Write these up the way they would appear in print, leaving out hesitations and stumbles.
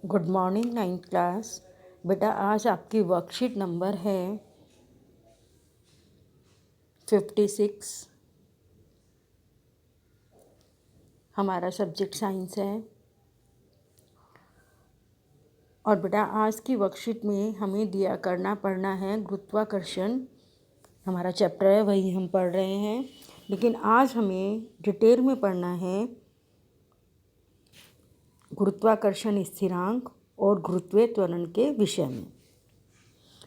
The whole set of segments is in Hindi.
Good morning ninth class. बेटा आज आपकी वर्कशीट नंबर है 56। हमारा सब्जेक्ट साइंस है और बेटा आज की वर्कशीट में हमें दिया करना पढ़ना है गुरुत्वाकर्षण। हमारा चैप्टर है वही हम पढ़ रहे हैं, लेकिन आज हमें डिटेल में पढ़ना है गुरुत्वाकर्षण स्थिरांक और गुरुत्वीय त्वरण के विषय में।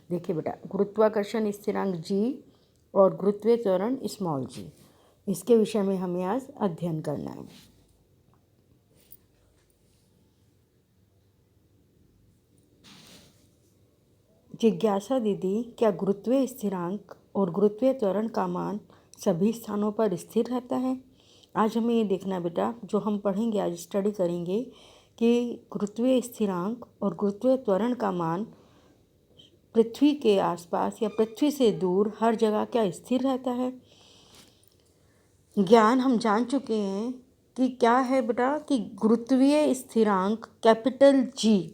देखिए बेटा, गुरुत्वाकर्षण स्थिरांक g और गुरुत्वीय त्वरण स्मॉल g, इसके विषय में हमें आज अध्ययन करना है। जिज्ञासा दीदी, क्या गुरुत्वीय स्थिरांक और गुरुत्वीय त्वरण का मान सभी स्थानों पर स्थिर रहता है? आज हमें ये देखना बेटा, जो हम पढ़ेंगे आज स्टडी करेंगे कि गुरुत्वीय स्थिरांक और गुरुत्वीय त्वरण का मान पृथ्वी के आसपास या पृथ्वी से दूर हर जगह क्या स्थिर रहता है। ज्ञान हम जान चुके हैं कि क्या है बेटा, कि गुरुत्वीय स्थिरांक कैपिटल G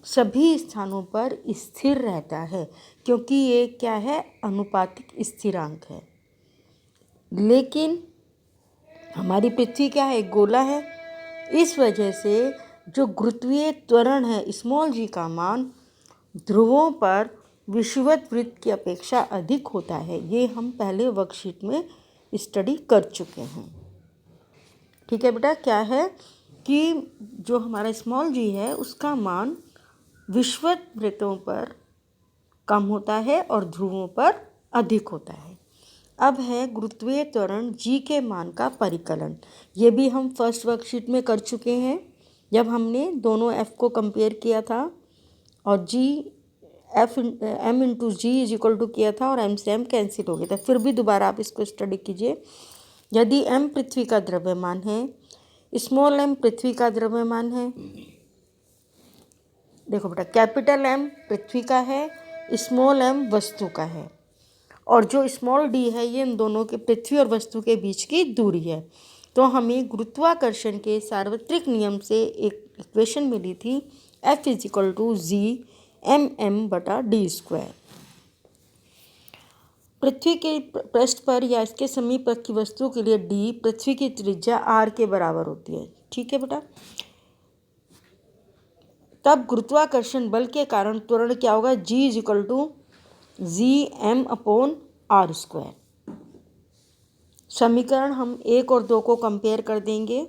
सभी स्थानों पर स्थिर रहता है, क्योंकि ये क्या है, अनुपातिक स्थिरांक है। लेकिन हमारी पृथ्वी क्या है, गोला है। इस वजह से जो गुरुत्वीय त्वरण है स्मॉल g का मान ध्रुवों पर विषुवत वृत्त की अपेक्षा अधिक होता है। ये हम पहले वर्कशीट में स्टडी कर चुके हैं। ठीक है बेटा, क्या है कि जो हमारा स्मॉल g है उसका मान विषुवत वृत्तों पर कम होता है और ध्रुवों पर अधिक होता है। अब है गुरुत्वीय त्वरण g के मान का परिकलन। ये भी हम फर्स्ट वर्कशीट में कर चुके हैं, जब हमने दोनों f को कंपेयर किया था और m into G is equal to किया था और m से m कैंसिल हो गया था। फिर भी दोबारा आप इसको स्टडी कीजिए। यदि m पृथ्वी का द्रव्यमान है, स्मॉल m पृथ्वी का द्रव्यमान है। देखो बेटा, कैपिटल M पृथ्वी का है, स्मॉल m वस्तु का है, और जो स्मॉल d है ये इन दोनों के, पृथ्वी और वस्तु के बीच की दूरी है। तो हमें गुरुत्वाकर्षण के सार्वत्रिक नियम से एक इक्वेशन मिली थी, F is equal to G mm/d²। पृथ्वी के पृष्ठ पर या इसके समीप की वस्तु के लिए d पृथ्वी की त्रिज्या r के बराबर होती है। ठीक है बेटा, तब गुरुत्वाकर्षण बल के कारण त्वरण क्या होगा, g is equal to gm/r²। समीकरण हम 1 और 2 को कंपेयर कर देंगे।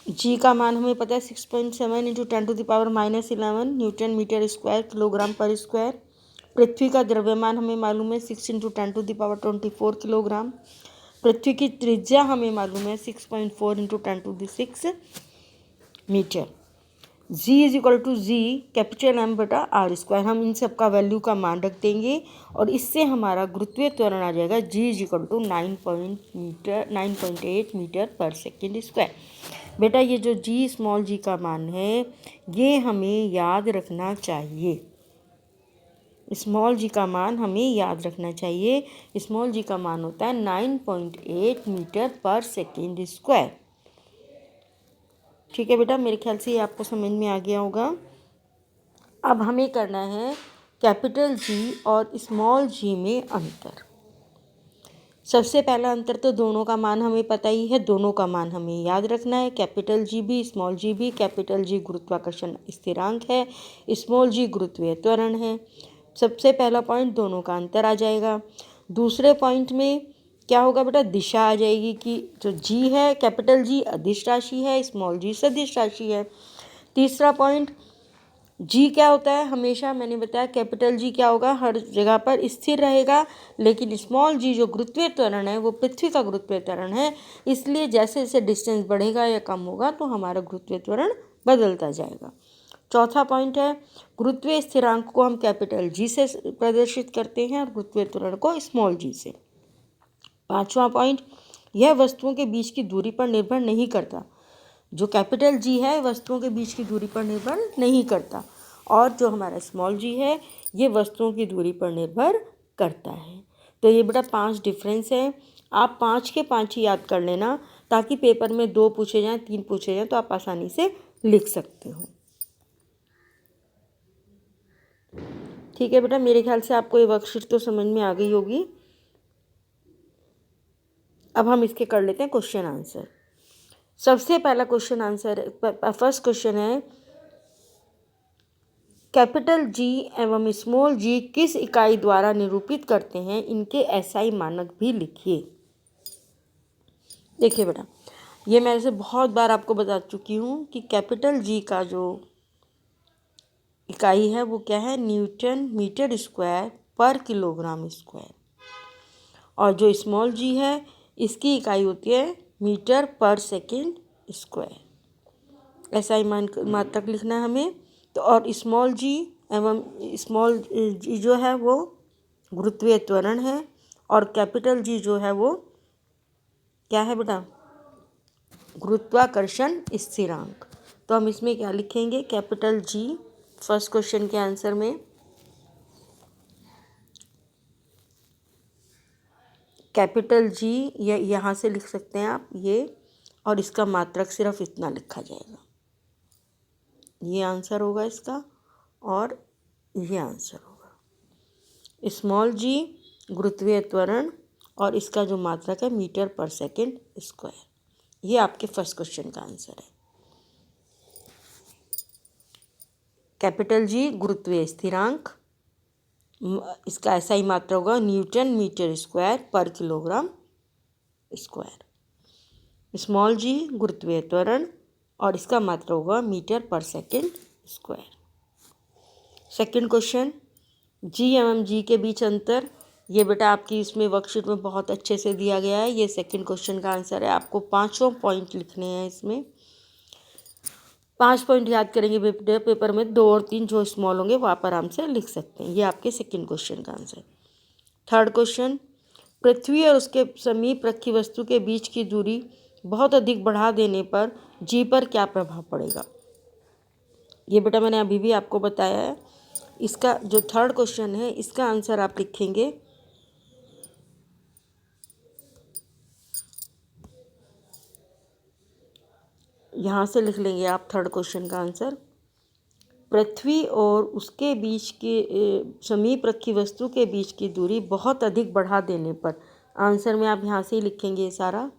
g का मान हमें पता है 6.7 into 10⁻⁻11 newton metre square kilogram पर स्क्वायर। पृथ्वी का द्रव्यमान हमें मालूम है 6 इंटू 10⁻24 किलोग्राम। पृथ्वी की त्रिज्या हमें मालूम है 6.4 into 10⁶ metre. g is equal to G capital M/r²। हम इन सब का वैल्यू का मान रख देंगे और इससे हमारा गुरुत्वीय त्वरण आ जाएगा g is equal to 9.8 metre पर सेकेंड स्क्वायर। बेटा ये जो g स्मॉल g का मान है ये हमें याद रखना चाहिए। स्मॉल g का मान हमें याद रखना चाहिए। स्मॉल g का मान होता है 9.8 मीटर पर सेकेंड स्क्वायर। ठीक है बेटा, मेरे ख्याल से ये आपको समझ में आ गया होगा। अब हमें करना है कैपिटल G और स्मॉल g में अंतर। सबसे पहला अंतर तो दोनों का मान हमें पता ही है, दोनों का मान हमें याद रखना है। कैपिटल G भी स्मॉल g भी। कैपिटल G गुरुत्वाकर्षण स्थिरांक है, स्मॉल g गुरुत्वीय त्वरण है। सबसे पहला पॉइंट दोनों का अंतर आ जाएगा। दूसरे पॉइंट में क्या होगा बेटा, दिशा आ जाएगी कि जो g है कैपिटल G अदिश राशि है, स्मॉल g सदिश राशि है। तीसरा पॉइंट, g क्या होता है, हमेशा मैंने बताया कैपिटल G क्या होगा, हर जगह पर स्थिर रहेगा, लेकिन स्मॉल g जो गुरुत्वीय त्वरण है वो पृथ्वी का गुरुत्वीय त्वरण है, इसलिए जैसे जैसे डिस्टेंस बढ़ेगा या कम होगा तो हमारा गुरुत्वीय त्वरण बदलता जाएगा। चौथा पॉइंट है, गुरुत्वीय स्थिरांक को हम कैपिटल G से प्रदर्शित करते हैं और गुरुत्वीय त्वरण को स्मॉल g से। पांचवा पॉइंट, यह वस्तुओं के बीच की दूरी पर निर्भर नहीं करता। जो कैपिटल G है वस्तुओं के बीच की दूरी पर निर्भर नहीं करता, और जो हमारा स्मॉल g है ये वस्तुओं की दूरी पर निर्भर करता है। तो ये बेटा 5 डिफरेंस है। आप 5 के 5 ही याद कर लेना, ताकि पेपर में 2 पूछे जाएं, 3 पूछे जाएं तो आप आसानी से लिख सकते हो। ठीक है बेटा, मेरे ख्याल से आपको ये वर्कशीट तो समझ में आ गई होगी। अब हम इसके कर लेते हैं क्वेश्चन आंसर। सबसे पहला क्वेश्चन आंसर, फर्स्ट क्वेश्चन है, कैपिटल जी एवं स्मॉल जी किस इकाई द्वारा निरूपित करते हैं, इनके एसआई मानक भी लिखिए। देखिए बेटा, ये मैं ऐसे बहुत बार आपको बता चुकी हूँ कि कैपिटल जी का जो इकाई है वो क्या है, न्यूटन मीटर स्क्वायर पर किलोग्राम स्क्वायर, और जो स्मॉल जी है इसकी इकाई होती है मीटर पर सेकेंड स्क्वायर। ऐसा ही मात्रक लिखना है हमें। तो और स्मॉल जी एवं स्मॉल जी जो है वो गुरुत्वीय त्वरण है, और कैपिटल जी जो है वो क्या है बेटा, गुरुत्वाकर्षण स्थिरांक। तो हम इसमें क्या लिखेंगे, कैपिटल जी फर्स्ट क्वेश्चन के आंसर में कैपिटल जी यहाँ से लिख सकते हैं आप ये, और इसका मात्रक सिर्फ इतना लिखा जाएगा। ये आंसर होगा इसका, और ये आंसर होगा। स्मॉल जी गुरुत्वीय त्वरण, और इसका जो मात्रक है मीटर पर सेकेंड स्क्वायर। ये आपके फर्स्ट क्वेश्चन का आंसर है। कैपिटल जी गुरुत्वीय स्थिरांक, इसका ऐसा ही मात्रा होगा न्यूटन मीटर स्क्वायर पर किलोग्राम स्क्वायर। स्मॉल जी गुरुत्वीय त्वरण, और इसका मात्रा होगा मीटर पर सेकेंड स्क्वायर। सेकंड क्वेश्चन, जी एवं जी के बीच अंतर। ये बेटा आपकी इसमें वर्कशीट में बहुत अच्छे से दिया गया है। ये सेकंड क्वेश्चन का आंसर है। आपको 5 पॉइंट लिखने हैं इसमें। 5 पॉइंट याद करेंगे पेपर में, 2 और 3 जो स्मॉल होंगे वो आप आराम से लिख सकते हैं। ये आपके सेकंड क्वेश्चन का आंसर। थर्ड क्वेश्चन, पृथ्वी और उसके समीप रखी वस्तु के बीच की दूरी बहुत अधिक बढ़ा देने पर जी पर क्या प्रभाव पड़ेगा। ये बेटा मैंने अभी भी आपको बताया है। इसका जो थर्ड क्वेश्चन है इसका आंसर आप लिखेंगे यहाँ से लिख लेंगे आप थर्ड क्वेश्चन का आंसर, पृथ्वी और उसके बीच के समीप रखी वस्तु के बीच की दूरी बहुत अधिक बढ़ा देने पर। आंसर में आप यहाँ से ही लिखेंगे सारा,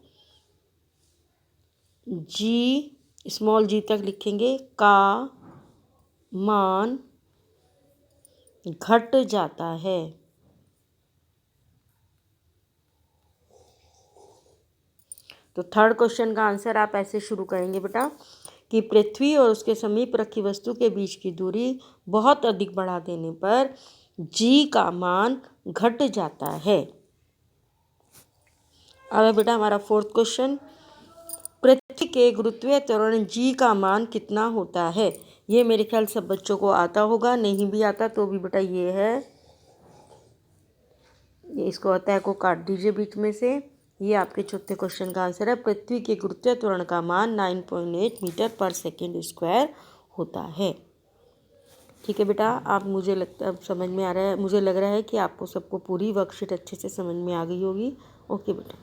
जी स्मॉल जी तक लिखेंगे, का मान घट जाता है। तो थर्ड क्वेश्चन का आंसर आप ऐसे शुरू करेंगे बेटा कि पृथ्वी और उसके समीप रखी वस्तु के बीच की दूरी बहुत अधिक बढ़ा देने पर जी का मान घट जाता है। अब बेटा हमारा फोर्थ क्वेश्चन, पृथ्वी के गुरुत्वीय त्वरण जी का मान कितना होता है। ये मेरे ख्याल सब बच्चों को आता होगा, नहीं भी आता तो भी बेटा ये है, ये इसको आता है को काट दीजिए बीच में से। ये आपके चौथे क्वेश्चन का आंसर है। पृथ्वी के गुरुत्वीय त्वरण का मान 9.8 मीटर पर सेकेंड स्क्वायर होता है। ठीक है बेटा, आप मुझे लगता अब समझ में आ रहा है, मुझे लग रहा है कि आपको सबको पूरी वर्कशीट अच्छे से समझ में आ गई होगी। ओके बेटा।